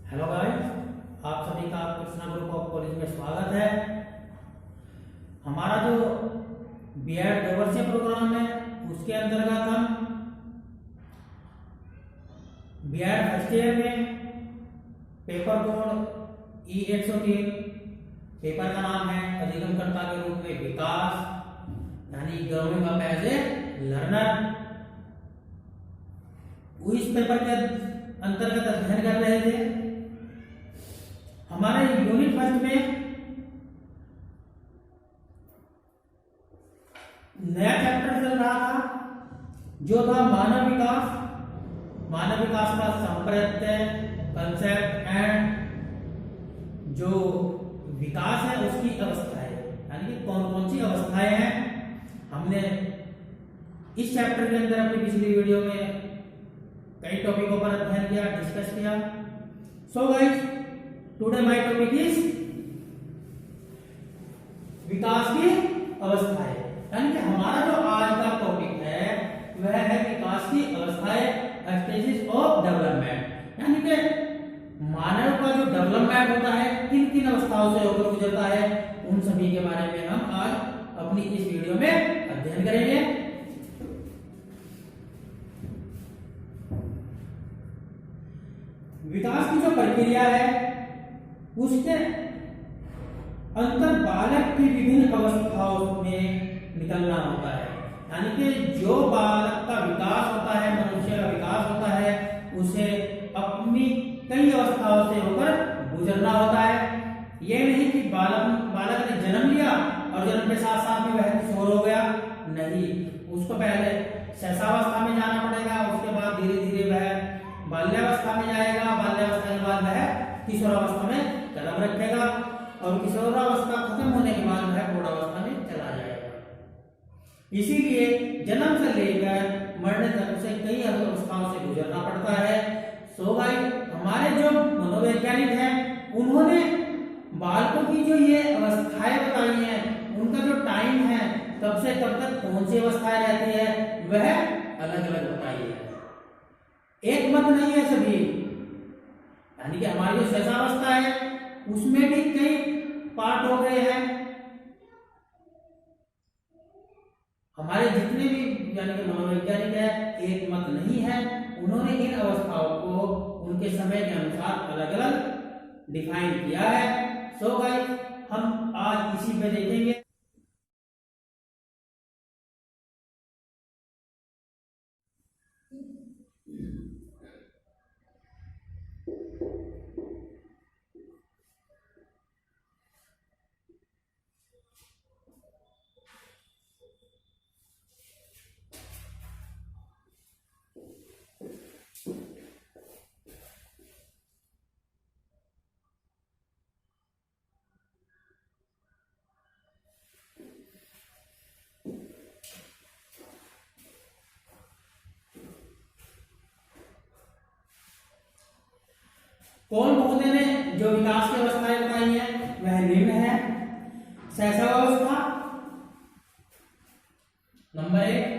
Hello guys, आप सभी का कृष्णा ग्रुप ऑफ कॉलेज में स्वागत है। हमारा जो बीएड 2 वर्षीय प्रोग्राम है उसके अंतर्गत हम बीएड फर्स्ट ईयर में पेपर कोड E103 पेपर का नाम है अधिगमकर्ता के रूप में विकास, यानी growing up as a learner. इस पेपर के अंतर्गत अध्ययन कर रहे थे। हमारे यूनिट फर्स्ट में नया चैप्टर चल रहा था जो था मानव विकास। मानव विकास का संप्रत्यय, कंसेप्ट एंड जो विकास है उसकी अवस्थाएं, यानी कि कौन कौन सी अवस्थाएं हैं। हमने इस चैप्टर के अंदर अपनी पिछली वीडियो में कई टॉपिकों पर अध्ययन किया, डिस्कस किया। So guys, today my topic is विकास की अवस्थाएं, यानी कि हमारा जो आज का टॉपिक है वह है विकास की अवस्थाएं, स्टेजेस ऑफ डेवलपमेंट। यानी कि मानव का जो डेवलपमेंट होता है किन किन अवस्थाओं से होकर गुजरता है, उन सभी के बारे में हम आज अपनी इस वीडियो में अध्ययन करेंगे। विकास की जो प्रक्रिया है उसके अंतर बालक की विभिन्न अवस्थाओं में निकलना होता है, यानी कि जो बालक का विकास होता है, मनुष्य का विकास होता है, उसे अपनी कई अवस्थाओं से होकर गुजरना होता है। यह नहीं कि बालक ने जन्म लिया और जन्म के साथ साथ में वह किशोर हो गया, नहीं, उसको पहले शैशवावस्था में जाना पड़ेगा, उसके बाद धीरे धीरे वह बाल्यावस्था में जाएगा, बाल्यावस्था के बाद वह किशोरावस्था में कदम रखेगा और किशोरावस्था खत्म होने के बाद वह प्रौढ़ावस्था में चला जाएगा। इसीलिए जन्म से लेकर मरने तक उसे कई अवस्थाओं से गुजरना पड़ता है। सो भाई, हमारे जो मनोवैज्ञानिक हैं उन्होंने बालकों की जो ये अवस्थाएं बताई हैं, उनका जो टाइम है तब से तब तक कौन सी अवस्थाएं रहती है वह अलग अलग बताई है, एक मत नहीं है सभी। यानी कि हमारी जो शैशवावस्था है उसमें भी कई पार्ट हो गए हैं। हमारे जितने भी यानी कि मनोवैज्ञानिक है एक मत नहीं है, उन्होंने इन अवस्थाओं को उनके समय के अनुसार अलग अलग डिफाइन किया है। सो गाइस, हम आज इसी पे देखेंगे। कौन महोदय ने जो विकास की अवस्थाएं बताई है वह निम्न है। शैशवावस्था नंबर 1,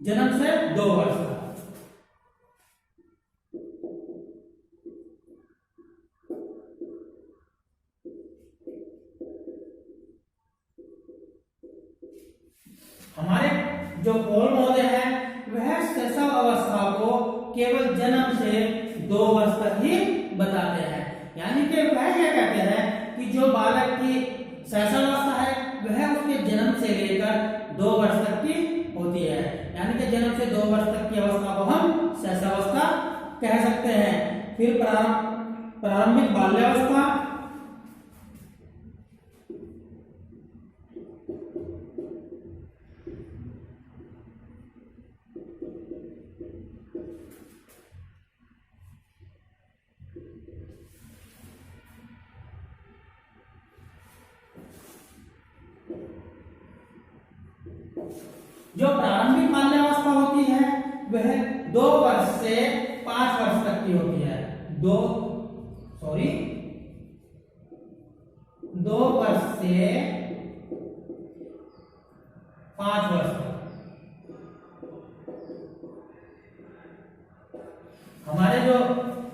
जन्म से 2 वर्ष तक। हमारे जो पॉल महोदय है वह शैशवावस्था को केवल जन्म से 2 वर्ष तक ही बताते हैं। यानी कि वह यह कहते हैं कि जो बालक की शैशवावस्था है वह उसके जन्म से लेकर 2 वर्ष तक की होती है, यानी कि जन्म से 2 वर्ष तक की अवस्था को हम शैशवावस्था कह सकते हैं। फिर प्रारंभिक बाल्यावस्था, जो प्रारंभिक बाल्यावस्था होती है वह 2 वर्ष से 5 वर्ष तक की होती है। 2 वर्ष से 5 वर्ष तक। हमारे जो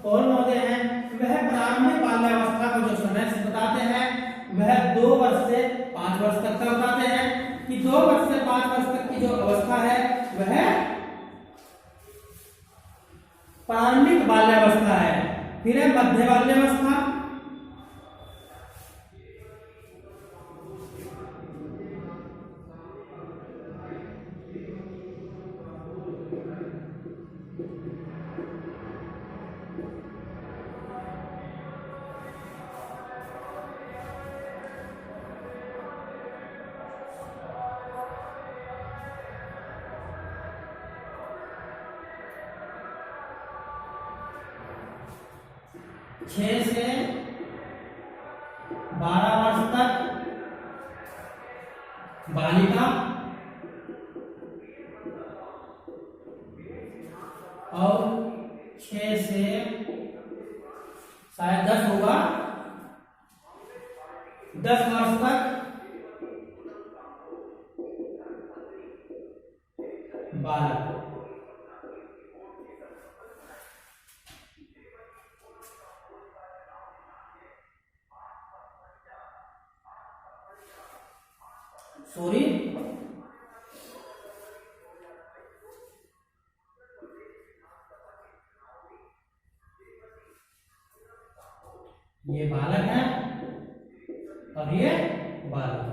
पौल महोदय हैं वह प्रारंभिक बाल्यावस्था का जो समय बताते हैं वह 2 वर्ष से 5 वर्ष तक का बताते हैं कि 2 वर्ष से 5 वर्ष तक की जो अवस्था है वह प्रारंभिक बाल्यावस्था है। फिर है मध्य बाल्यावस्था। छह से 12 वर्ष तक बालिका और 6 से शायद 10 होगा 10 वर्ष तक बालक। सॉरी ये बालक है और ये बालक।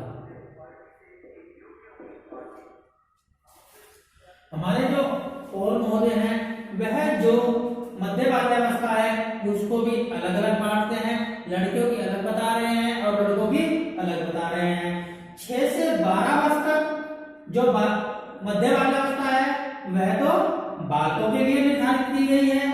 हमारे जो पौल महोदय हैं वह जो मध्य बाल्यावस्था है उसको भी अलग अलग बांटते हैं। लड़कियों की अलग बता रहे हैं और लड़कों की अलग बता रहे हैं। 6 से 12 वर्ष तक जो मध्य बाल्यावस्था है वह तो बालकों के लिए निर्धारित की गई है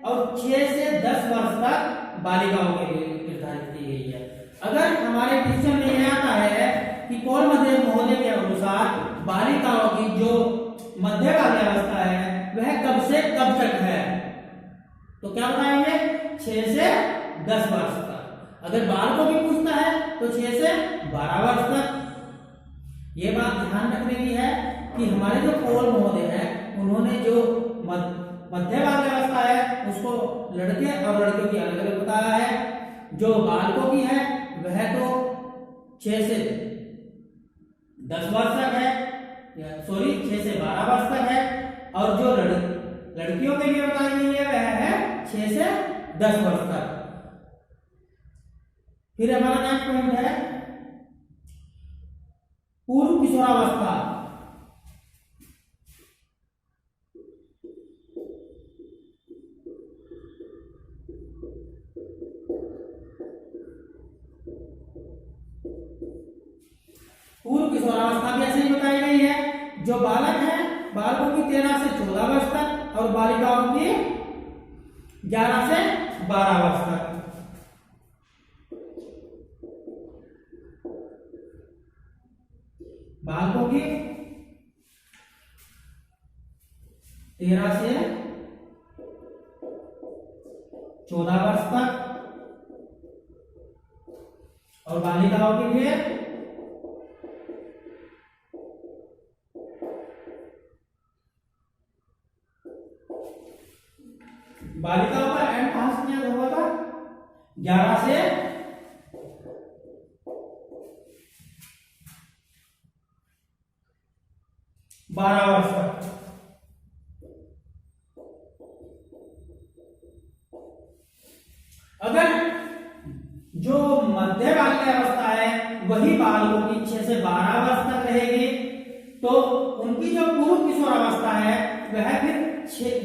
और 6 से 10 वर्ष तक बालिकाओं के लिए निर्धारित की गई है। अगर हमारे डिस्कशन में यह आता है कि पौल महोदय के अनुसार बालिकाओं की जो मध्य बाल्यावस्था है वह कब से कब तक है तो क्या बताएंगे 6 से 10 वर्ष तक। अगर बालकों की पूछता है तो 6 से 12 वर्ष तक। ये बात ध्यान रखने की है कि हमारे जो पौल महोदय हैं उन्होंने जो मध्य बाल्यावस्था है उसको लड़के और लड़कियों की अलग अलग बताया है। जो बालकों की है वह तो 6 से 10 वर्ष तक है 6 से 12 वर्ष तक है और जो लड़कियों के लिए बताई गई है वह है 6 से 10 वर्ष तक। फिर हमारा नेक्स्ट पॉइंट है पूर्व किशोरावस्था। पूर्व किशोरावस्था भी ऐसे ही बताई गई है। जो बालक है बालकों की 13 से 14 वर्ष तक और बालिकाओं की 11 से 12 वर्ष तक। बालकों की 13 से 14 वर्ष तक और बालिकाओं के लिए 11 से 12 वर्ष तक। अगर जो मध्य बाल्यावस्था है वही बालकों की 6 से 12 वर्ष तक रहेगी तो उनकी जो पूर्व किशोरावस्था है वह फिर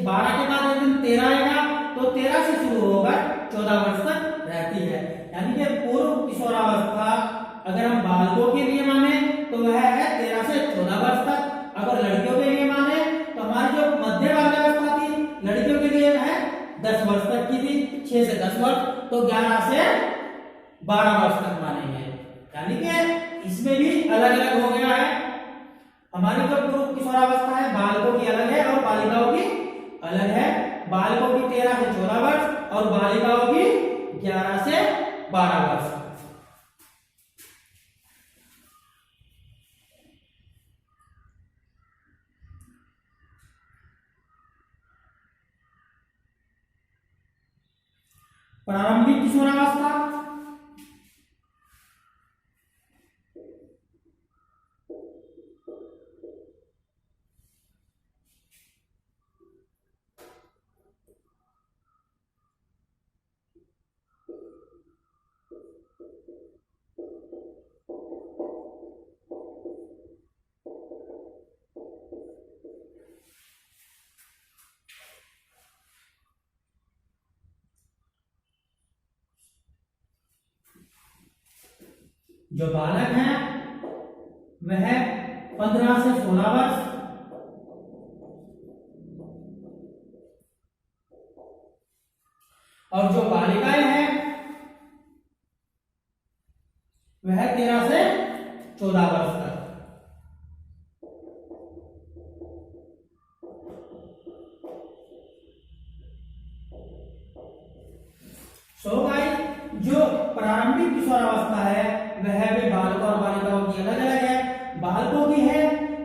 12 के बाद एकदम 13 आएगा तो 13 से शुरू होकर 14 वर्ष तक रहती है। यानी कि पूर्व किशोरावस्था अगर हम बालकों के लिए माने तो वह है 13 से 14 वर्ष तक। अगर लड़कियों के लिए माने तो हमारी जो मध्य बाल्यावस्था थी लड़कियों के लिए वह 10 वर्ष तक की थी, 6 से 10 वर्ष, तो 11 से 12 वर्ष तक मानेंगे। यानी कि इसमें भी अलग अलग हो गया है। हमारी जो पूर्व किशोरावस्था है बालकों की अलग है और बालिकाओं की अलग है। बालकों की 13 से 14 वर्ष और बालिकाओं की 11 से 12 वर्ष। प्रारंभिक किशोरावस्था, जो बालक है वह 15 से 16 वर्ष और जो बालिकाएं हैं वह 13 से 14 वर्ष तक। सो गाइस, जो प्रारंभिक किशोरावस्था है वह भी बालकों और बालिकाओं की अलग अलग है। बालकों की है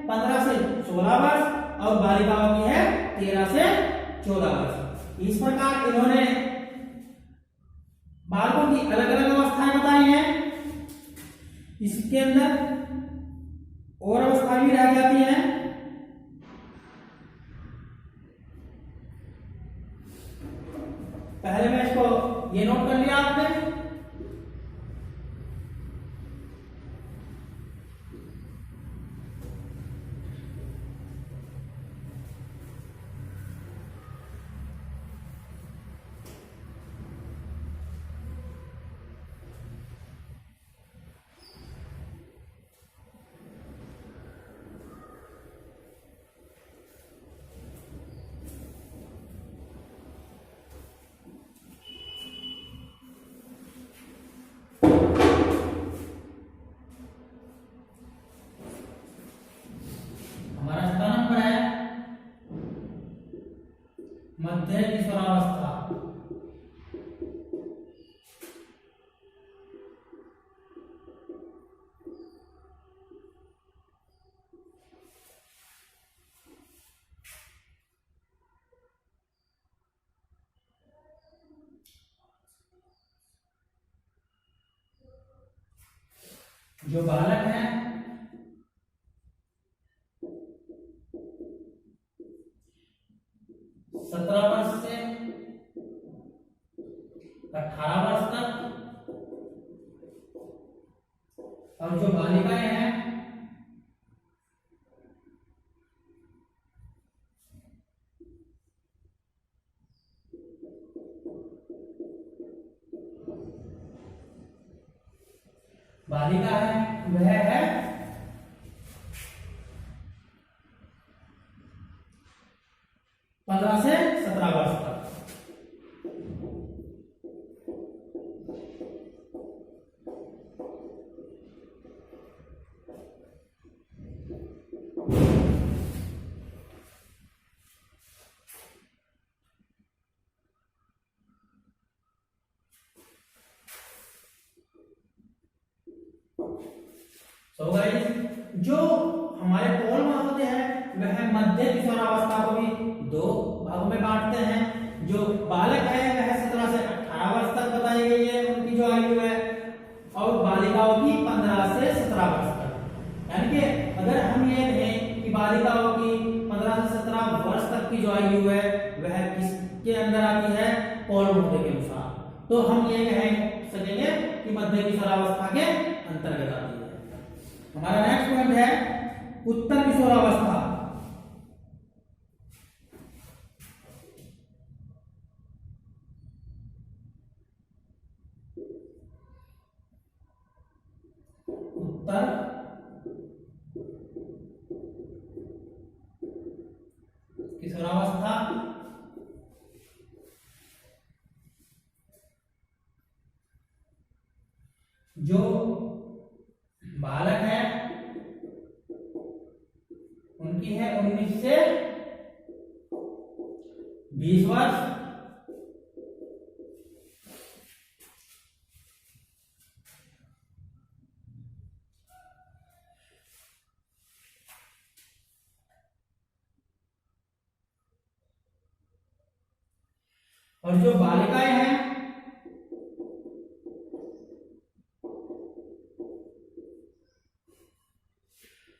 15 से 16 वर्ष और बालिकाओं की है 13 से 14 वर्ष। इस प्रकार इन्होंने बालकों की अलग अलग अवस्थाएं बताई हैं। इसके अंदर और अवस्था भी रह जाती है। पहले मैं इसको ये नोट कर लिया आपने। मध्य किशोरावस्था, जो बालक है 17 वर्ष से 18 वर्ष तक और जो बालिकाएं हैं बालिका है वह है 15 से 17 वर्ष तक। तो गाइस, जो हमारे पोल में होते हैं वह मध्य किशोरावस्था को भी दो भागों में बांटते हैं। जो बालक है वह 17 से 18 वर्ष तक बताई गई है उनकी जो आयु है, और बालिकाओं की 15 से 17 वर्ष तक। यानी कि अगर हम ये कहें कि बालिकाओं की 15 से 17 वर्ष तक की जो आयु है वह किसके अंदर आती है, पोल मुद्दे के अनुसार, तो हम ये कह सकेंगे कि मध्य किशोरावस्था के अंतर्गत आती है। हमारा नेक्स्ट पॉइंट है उत्तर किशोरावस्था। उत्तर किशोरावस्था जो बालक है उनकी है 19 से 20 वर्ष। और जो बालिकाएं हैं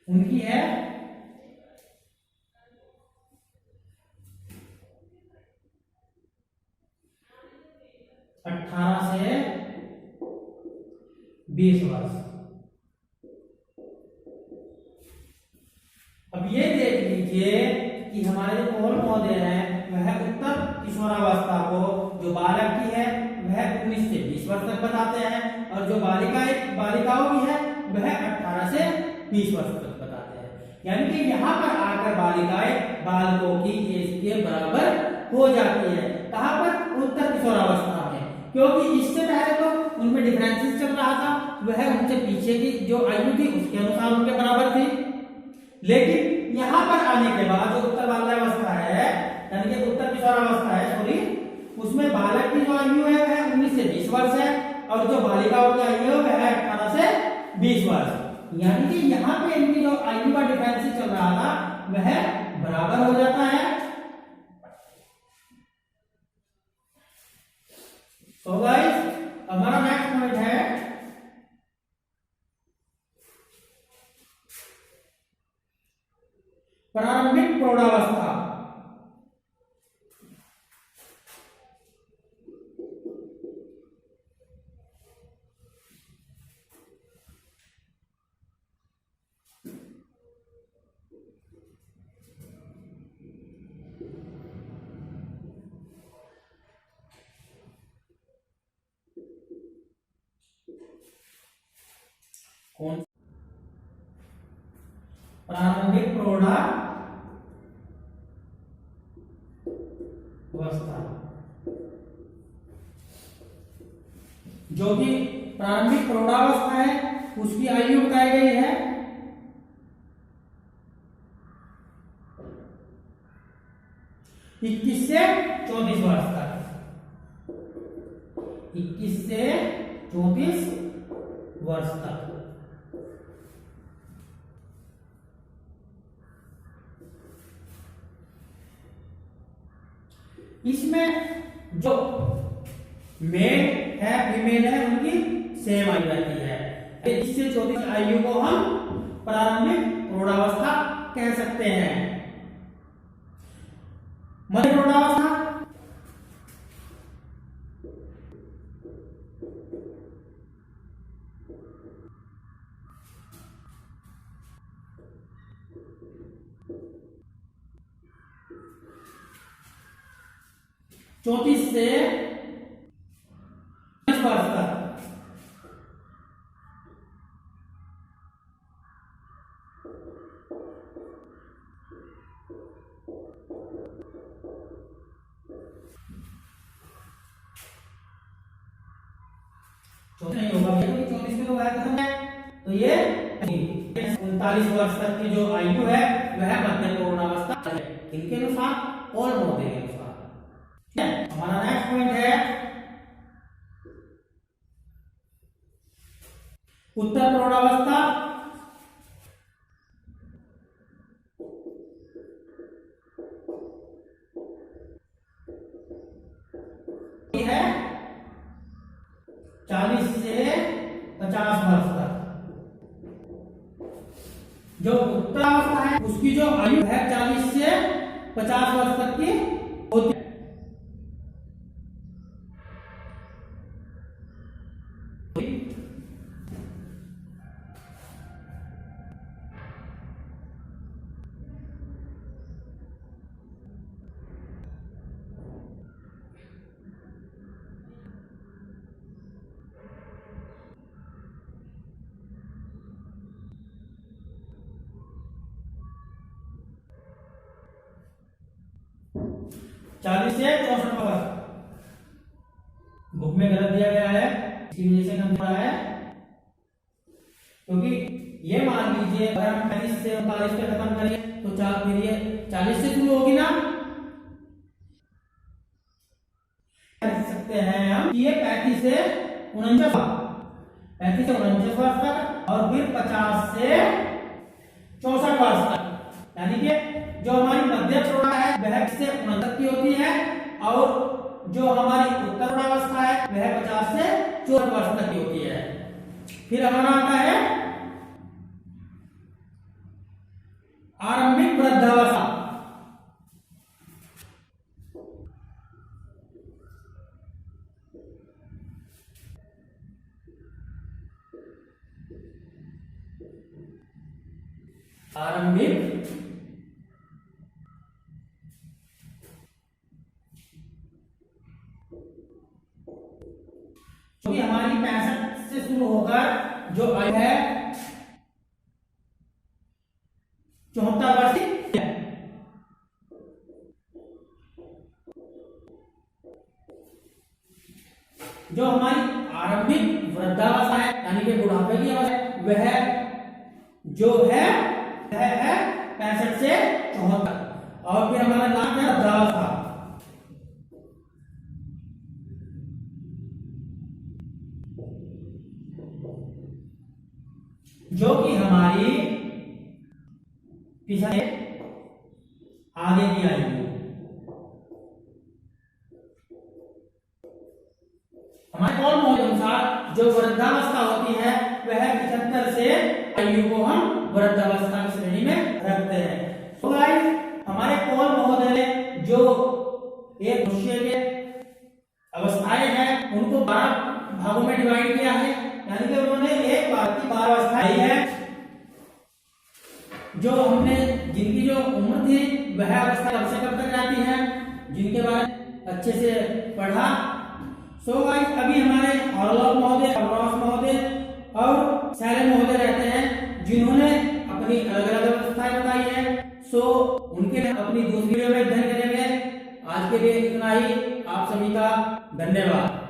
उनकी है 18 से 20 वर्ष। अब ये देख लीजिए कि हमारे जो कौन महोदय हैं वह उत्तर किशोरावस्था को जो बालक की है वह 19 से 20 वर्ष तक बताते हैं, और जो बालिकाओं की है वह 18 से 20 वर्ष तक बताते हैं। यानी कि यहाँ पर आकर बालिकाएं बालकों की एज के बराबर हो जाती है। कहाँ पर? उत्तर किशोरावस्था में, क्योंकि इससे पहले तो उनमें डिफरेंसेस चल रहा था, वह उनसे पीछे की जो आयु थी उसके अनुसार उनके बराबर थी। लेकिन यहाँ पर आने के बाद जो उत्तर बाल्यावस्था है, यानी कि उत्तर किशोरावस्था है, सॉरी, उसमें बालक की जो आयु है वह 19 से 20 वर्ष है, और जो बालिकाओं की आयु है वह 18 से 20 वर्ष। यानी कि यहाँ पे इनकी जो आयु का डिफरेंस चल रहा था वह बराबर हो जाता है। तो गाइस हमारा नेक्स्ट पॉइंट है प्रारंभिक प्रौढ़ावस्था। कौन? प्रारंभिक प्रौढ़ावस्था, जो कि प्रारंभिक प्रौढ़ावस्था है उसकी आयु बताई गई है 21 से 34 वर्ष तक। 21 से 34 वर्ष तक। इसमें जो मेल है फीमेल है उनकी सेम आयु रहती है। इससे 34 आयु को हम प्रारंभिक प्रौढ़ावस्था कह सकते हैं। मध्य प्रौढ़ावस्था चौंतीस से 20 वर्ष तक। नहीं होगा क्योंकि 34 में तो वह खत्म है, तो ये 39 वर्ष तक की जो आयु है वह मध्य प्रौढ़ावस्था है, इनके अनुसार और महोदय के अनुसार। हमारा नेक्स्ट पॉइंट है उत्तर प्रौढ़ावस्था। है 40 से 50 वर्ष तक। जो उत्तरावस्था है उसकी जो आयु है 40 से 50 वर्ष तक की होती है। चालीस से 64 वर्ष। बुक में गलत दिया गया है, इसकी वजह से कम पड़ा है, क्योंकि ये मान लीजिए अगर हम 35 से 39 पे खत्म करें तो फिर ये 40 से शुरू होगी ना, लिख सकते हैं हम ये 35 से 49 वर्ष तक और फिर 50 से 64 वर्ष तक। यानी कि जो हमारी मध्य प्रौढ़ा है वह से 69 की होती है और जो हमारी उत्तर प्रौढ़ावस्था है वह 50 से 64 वर्ष तक की होती है। फिर हमारा आता है आरंभिक वृद्धावस्था। आरंभिक क्योंकि हमारी 65 से शुरू होकर जो आयु है 74 वर्ष है। जो हमारी आरंभिक वृद्धावस्था है यानी कि बुढ़ापे की अवस्था है वह जो है वह है 65 से 74 और फिर हमारा नाम है वृद्धावस्था जो कि हमारी पिछले आगे की आयु है। हमारे कौन मौत के अनुसार जो वृद्धावस्था होती है वह 75 से आयु को हम वृद्धावस्था की श्रेणी में रखते हैं। तो गाइस हमारे कौन महोदय ने जो एक मनुष्य के अवस्थाएं हैं उनको 12 भागों में डिवाइड किया है। यानी कि उन्होंने एक बात की 12 अवस्थाएं है जो हमने जिनकी जो उम्र थी वह अवस्था कब से कब तक रहती है जिनके बारे में अच्छे से पढ़ा। सो गाइस अभी हमारे हॉलोक महोदय, अब्रास महोदय और सारे महोदय रहते हैं जिन्होंने अपनी अलग अलग अवस्थाएं बताई है। सो उनके लिए अपनी दूसरी वीडियो में अध्ययन करेंगे। आज के लिए इतना ही। आप सभी का धन्यवाद।